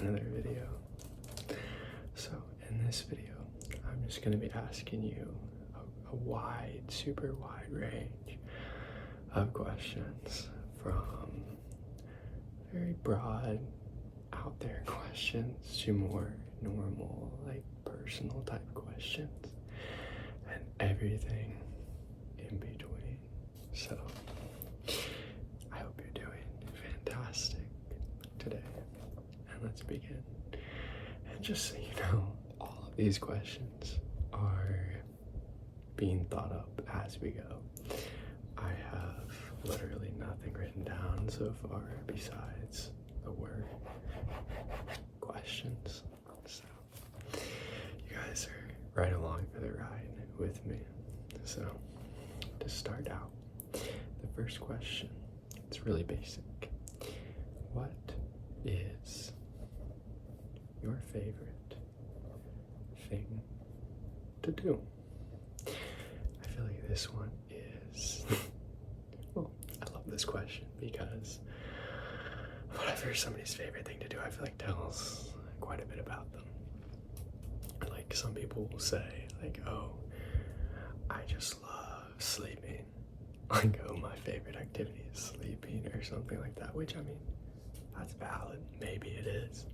another video. So in this video, I'm just going to be asking you a wide, super wide range of questions, from very broad, out there questions to more normal, like personal type questions, and everything in between. So I hope you're doing fantastic today, and let's begin. And just so you know, all of these questions are being thought up as we go. I have literally nothing written down so far besides the word questions. So you guys are right along for the ride with me. So to start out, the first question, it's really basic. What is your favorite thing to do? I feel like this one is, well, I love this question because whatever somebody's favorite thing to do, I feel like tells quite a bit about them. Like some people will say, like, oh, I just love sleeping. Like, oh, my favorite activity is sleeping or something like that, which, I mean, that's valid. Maybe it is.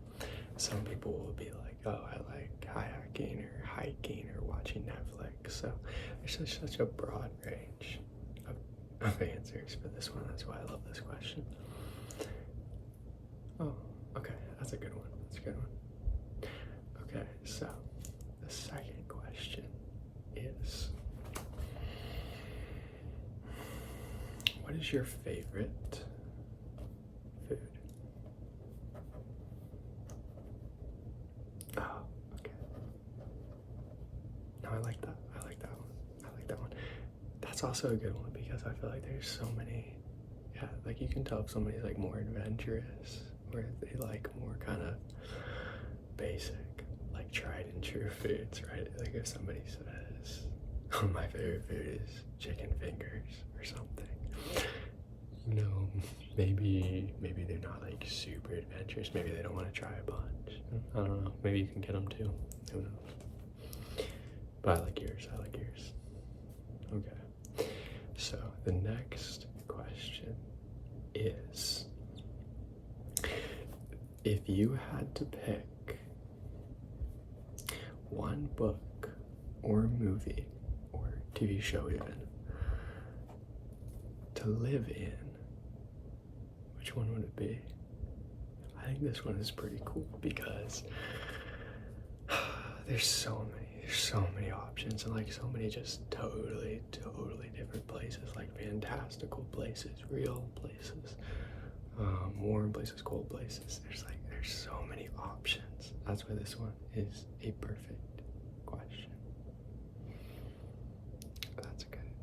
Some people will be like, oh, I like kayaking or hiking or watching Netflix. So there's such a broad range of answers for this one. That's why I love this question. Oh, okay, that's a good one. That's a good one. Okay, so the second question is, what is your favorite food? Oh, okay. No, I like that. I like that one. I like that one. That's also a good one because I feel like there's so many, yeah, like you can tell if somebody's like more adventurous or they like more kind of basic, like tried and true foods, right? Like if somebody says, oh, my favorite food is chicken fingers or something, you know, maybe they're not like super adventurous. Maybe they don't want to try a bunch. I don't know. Maybe you can get them too. Who knows? But I like yours. I like yours. Okay. So the next question is, if you had to pick one book or movie or TV show even to live in, which one would it be? I think this one is pretty cool because there's so many options, and like so many just totally different places, like fantastical places, real places, warm places, cold places. There's so many options. That's why this one is a perfect question.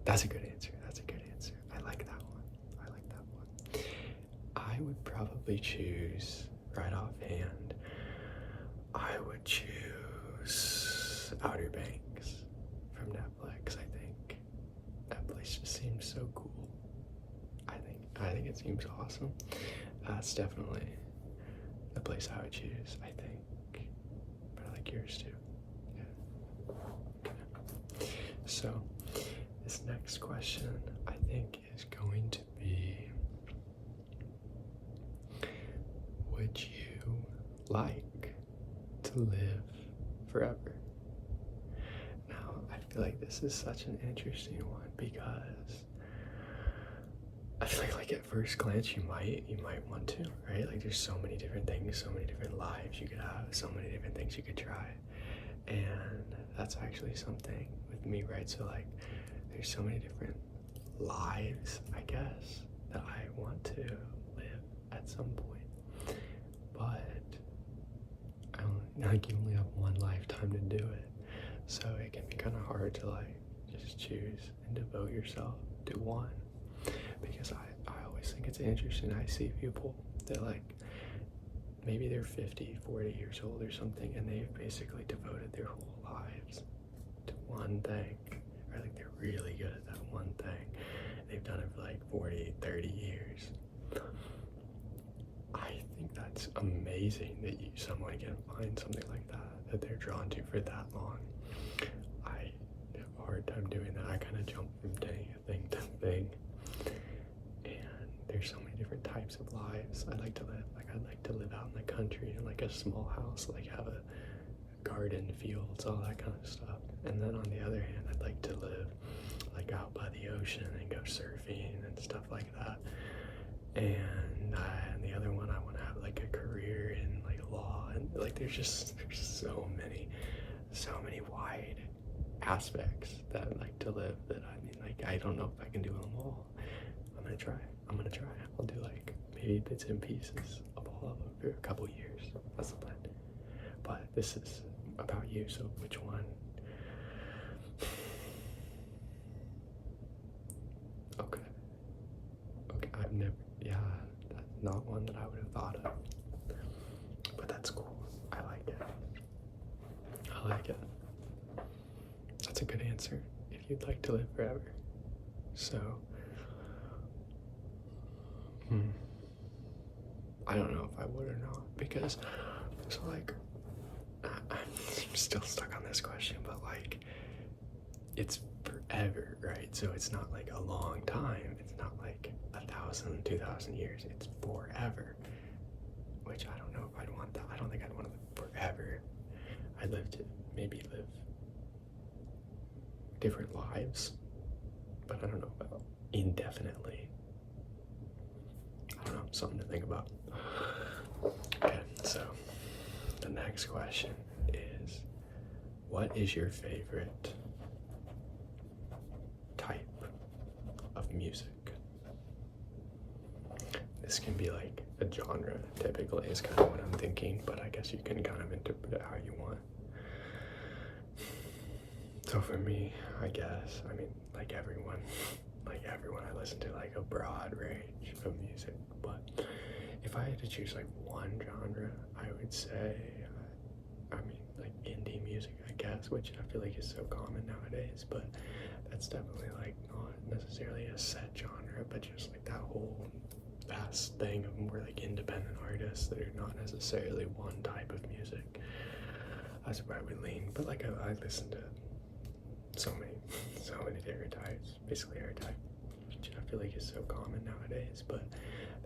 That's a good answer. That's a good answer. I like that one. I like that one. I would probably choose, right offhand, I would choose Outer Banks from Netflix. I think that place just seems so cool. I think it seems awesome. That's definitely the place I would choose, I think. But I like yours too. Yeah. Okay. So this next question, I think, is going to be, would you like to live forever? Now, I feel like this is such an interesting one because I feel like at first glance you might want to, right? Like there's so many different things, so many different lives you could have, so many different things you could try. And that's actually something with me, right? So like there's so many different lives, I guess, that I want to live at some point. But you only have one lifetime to do it. So it can be kind of hard to like just choose and devote yourself to one. Because I always think it's interesting. I see people that like, maybe they're 50, 40 years old or something, and they've basically devoted their whole lives to one thing. Or like they're really good at that one thing. They've done it for like 40, 30 years. I think that's amazing that someone can find something like that they're drawn to for that long. I have a hard time doing that. I kind of jump from thing to thing, and there's so many different types of lives I'd like to live. Like, I'd like to live out in the country in like a small house, like have a garden, fields, all that kind of stuff. And then on the other hand, I'd like to live like out by the ocean and go surfing and stuff like that. And the other one, I want to have like a career in like law, and like there's so many wide aspects that I'd like to live, that I mean, like, I don't know if I can do them all. I'm gonna try. I'll do like maybe bits and pieces of all of them for a couple years. That's the plan. But this is about you, so which one? Okay, I've never, yeah, that's not one that I would have thought of, but that's cool. I like it. That's a good answer, if you'd like to live forever. So, I don't know if I would or not, because, so like, I'm still stuck on this question, but like, it's forever, right? So it's not like a long time. It's not like 1,000, 2,000 years. It's forever, which I don't know if I'd want that. I don't think I'd want to live forever. I'd maybe live different lives, but I don't know about indefinitely. I don't know, something to think about. Okay, so the next question is, what is your favorite type of music? This can be like a genre, typically, is kind of what I'm thinking, but I guess you can kind of interpret it how you want. So for me, I guess, I mean, like everyone, I listen to like a broad range of music, but if I had to choose like one genre, I would say, I mean, like indie music, I guess, which I feel like is so common nowadays, but that's definitely like not necessarily a set genre, but just like that whole vast thing of more like independent artists that are not necessarily one type of music. That's where I would lean, but like I listen to so many different types, basically every type, which I feel like is so common nowadays, but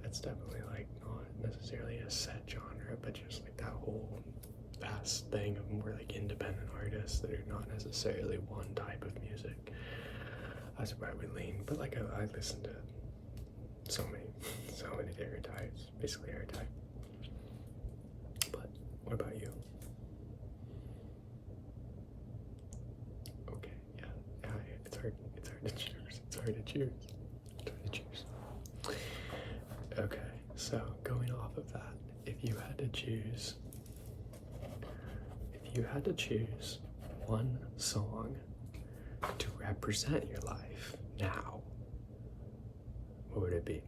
that's definitely like not necessarily a set genre, but just like that whole vast thing of more like independent artists that are not necessarily one type of music. That's where I would lean, but like I listen to so many different types, basically every type. But what about you? Okay, yeah, it's hard to choose. Okay, so going off of that, if you had to choose one song to represent your life now, what would it be?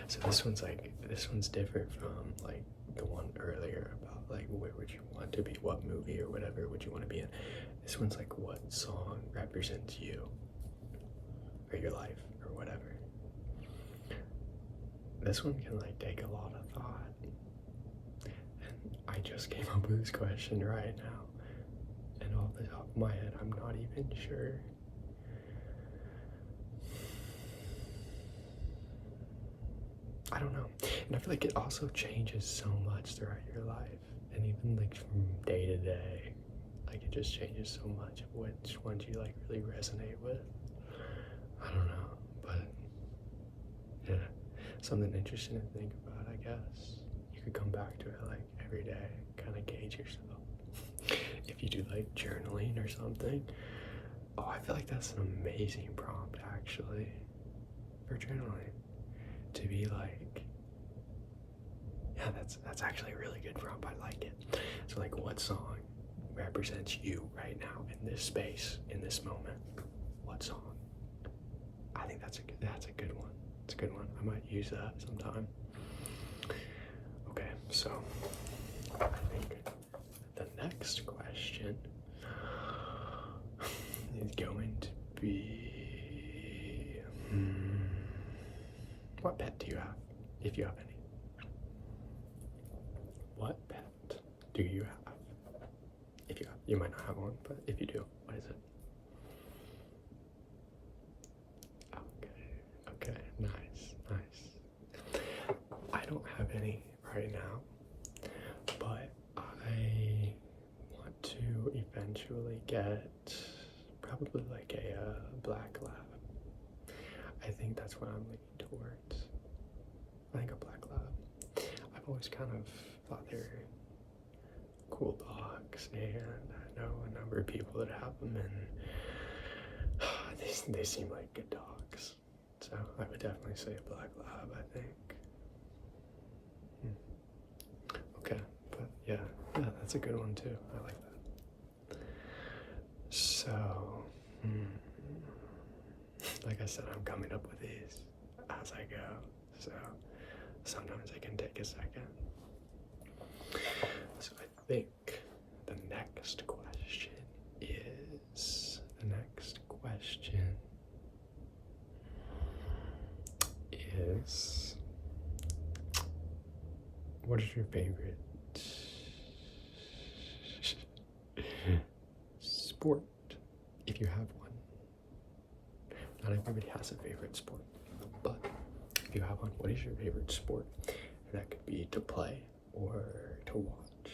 So this one's different from like the one earlier about like where would you want to be, what movie or whatever would you want to be in. This one's like what song represents you or your life or whatever. This one can like take a lot of thought, and I just came up with this question right now, and off the top of my head I'm not even sure. I don't know, and I feel like it also changes so much throughout your life, and even like from day to day, like it just changes so much of which ones you like really resonate with. I don't know, but yeah, something interesting to think about, I guess. You could come back to it like every day, kind of gauge yourself. If you do like journaling or something, oh, I feel like that's an amazing prompt actually for journaling. To be like, yeah, that's actually a really good prompt. I like it. So like, what song represents you right now in this space, in this moment? What song? I think that's a good one. It's a good one. I might use that sometime. Okay, so I think the next question is going to be, what pet do you have, if you have any? what pet do you have? If you might not have one, but if you do, what is it? Okay, nice. I don't have any right now, but I want to eventually get probably like a black lab. I think that's what I'm leaning towards. I think a black lab. I've always kind of thought they're cool dogs, and I know a number of people that have them, and they seem like good dogs. So I would definitely say a black lab, I think. Okay, but yeah, that's a good one too. I like that. So, like I said, I'm coming up with these as I go. So sometimes it can take a second. So I think the next question is what is your favorite sport, if you have one? Not everybody has a favorite sport, but if you have one, what is your favorite sport? And that could be to play or to watch.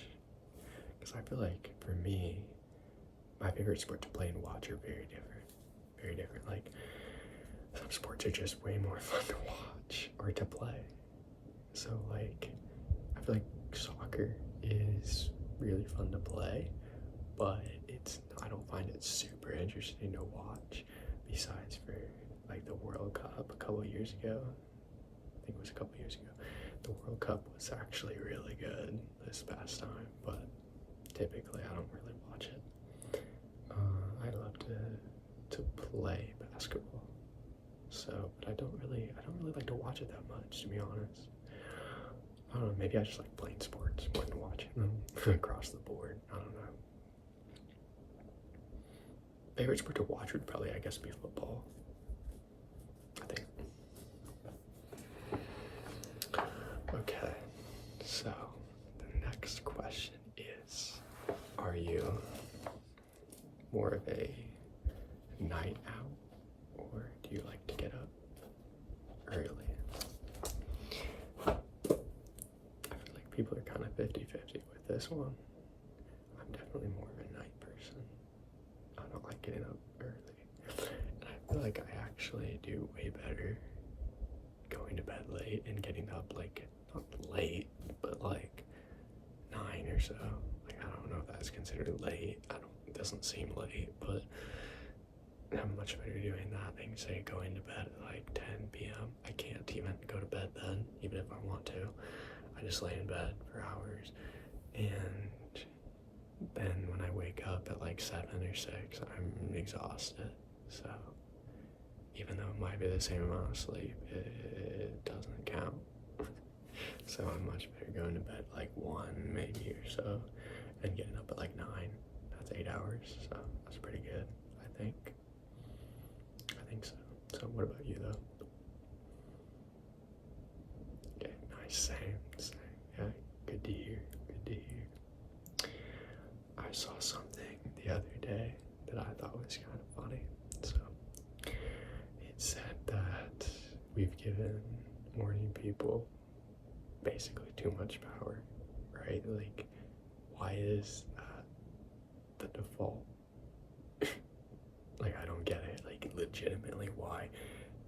Because I feel like for me, my favorite sport to play and watch are very different. Very different. Like, some sports are just way more fun to watch or to play. So like, I feel like soccer is really fun to play, but I don't find it super interesting to watch. Besides for like the World Cup a couple years ago, I think it was a couple years ago, the World Cup was actually really good this past time, but typically I don't really watch it. I love to play basketball. So, but I don't really like to watch it that much, to be honest. I don't know, maybe I just like playing sports more than watching them across the board. I don't know. Favorite sport to watch would probably, I guess, be football. I think. Okay, so the next question is, are you more of a night out, or do you like to get up early? I feel like people are kind of 50-50 with this one. I'm definitely more of a night person. I don't like getting up early. And I feel like I actually do way better going to bed late and getting up, like, not late, but like 9 or so. Like, I don't know if that's considered late. It doesn't seem late, but I'm much better doing that than, say, going to bed at like 10 p.m. I can't even go to bed then, even if I want to. I just lay in bed for hours, and then when I wake up at like 7 or 6, I'm exhausted. So even though it might be the same amount of sleep, it doesn't count. So I'm much better going to bed like 1 maybe or so, and getting up at like 9. That's 8 hours, so that's pretty good, I think. I think so. So what about you though? Okay, nice, same. Yeah, good to hear. I saw something the other day that I thought was kind of funny. So it said that we've given morning people basically too much power, right? Like, why is that the default? Like, I don't get it. Like, legitimately, why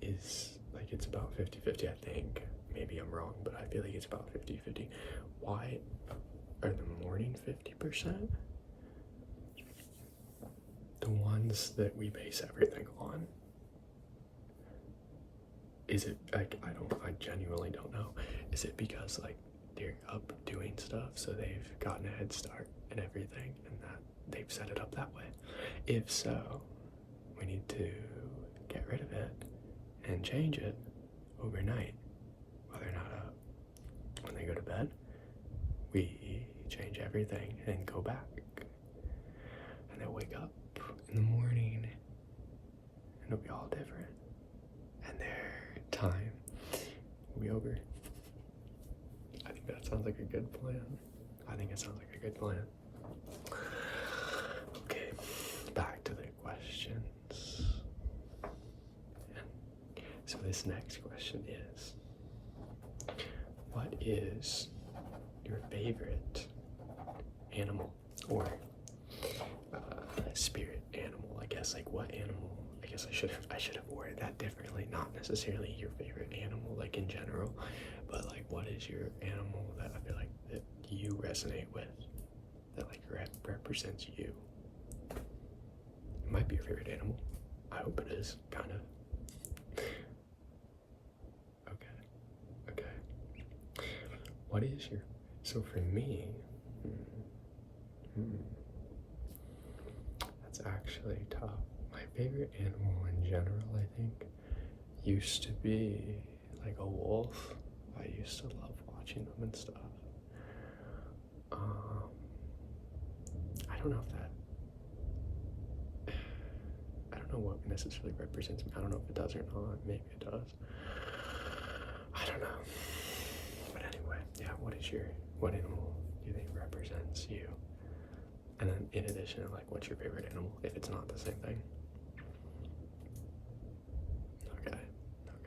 is, like, it's about 50-50, I think. Maybe I'm wrong, but I feel like it's about 50-50. Why are the morning 50%? The ones that we base everything on. Is it, like, I genuinely don't know. Is it because, like, they're up doing stuff, so they've gotten a head start and everything, and that they've set it up that way? If so, we need to get rid of it and change it overnight while they're not up. When they go to bed, we change everything and go back. And they'll wake up in the morning and it'll be all different. And their time will be over. I think that sounds like a good plan. I think it sounds like a good plan. Okay, back to the questions. So this next question is, what is your favorite animal or spirit animal? I guess, like, what animal? I guess I should have worded that differently. Not necessarily your favorite animal, like in general, but like, what is your animal that I feel like that you resonate with, that like represents you? It might be your favorite animal. I hope it is, kind of. Okay. What is your, so for me, that's actually tough. My favorite animal in general, I think, used to be like a wolf. I used to love watching them and stuff. I don't know if that, I don't know what necessarily represents me. I don't know if it does or not. Maybe it does. I don't know. But anyway, yeah, what animal do you think represents you? And then in addition, like, what's your favorite animal if it's not the same thing?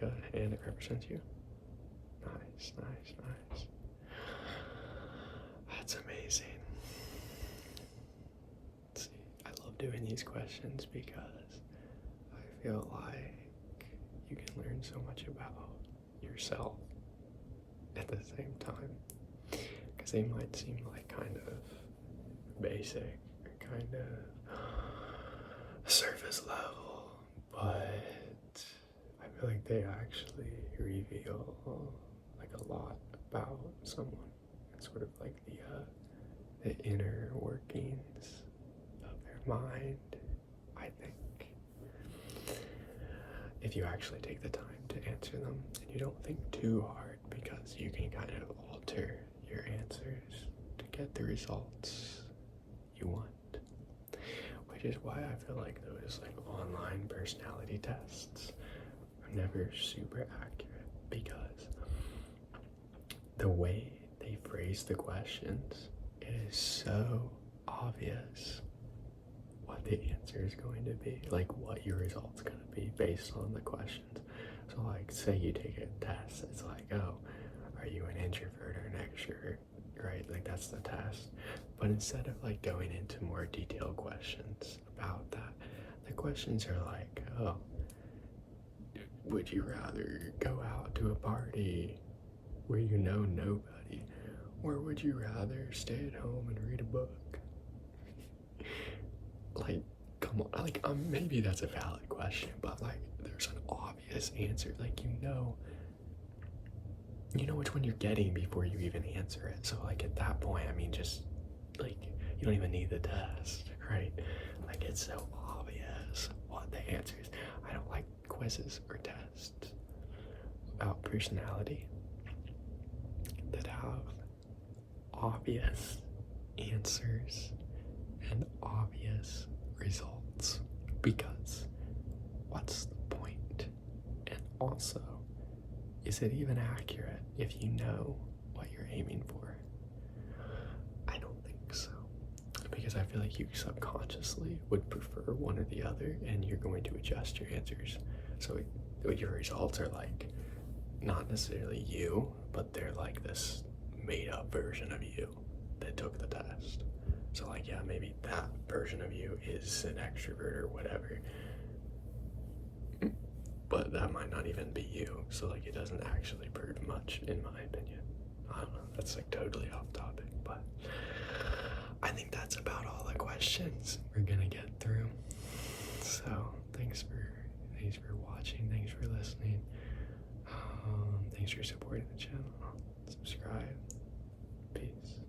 Okay, and it represents you? Nice. That's amazing. Let's see, I love doing these questions because I feel like you can learn so much about yourself at the same time. Because they might seem like kind of basic or kind of surface level, but I feel like they actually reveal like a lot about someone. It's sort of like the inner workings of their mind, I think. If you actually take the time to answer them and you don't think too hard, because you can kind of alter your answers to get the results you want. Which is why I feel like those like online personality tests are never super accurate, because the way they phrase the questions, it is so obvious what the answer is going to be, like what your result's going to be based on the questions. So like, say you take a test, it's like, oh, are you an introvert or an extrovert, right? Like, that's the test. But instead of like going into more detailed questions about that, the questions are like, oh, would you rather go out to a party where you know nobody, or would you rather stay at home and read a book? Like, come on, like, maybe that's a valid question, but like, there's an obvious answer. Like, you know which one you're getting before you even answer it. So like, at that point, I mean, just like, you don't even need the test, right? Like, it's so obvious what the answer is. I don't like quizzes or tests about personality that have obvious answers and obvious results, because what's the point? And also, is it even accurate if you know what you're aiming for? I don't think so, because I feel like you subconsciously would prefer one or the other, and you're going to adjust your answers. So your results are like, not necessarily you, but they're like this made up version of you that took the test. So like, yeah, maybe that version of you is an extrovert or whatever, but that might not even be you. So like, it doesn't actually prove much, in my opinion. I don't know, that's like totally off topic, but I think that's about all the questions we're gonna get through. So thanks for watching, thanks for listening, thanks for supporting the channel. Subscribe. Peace.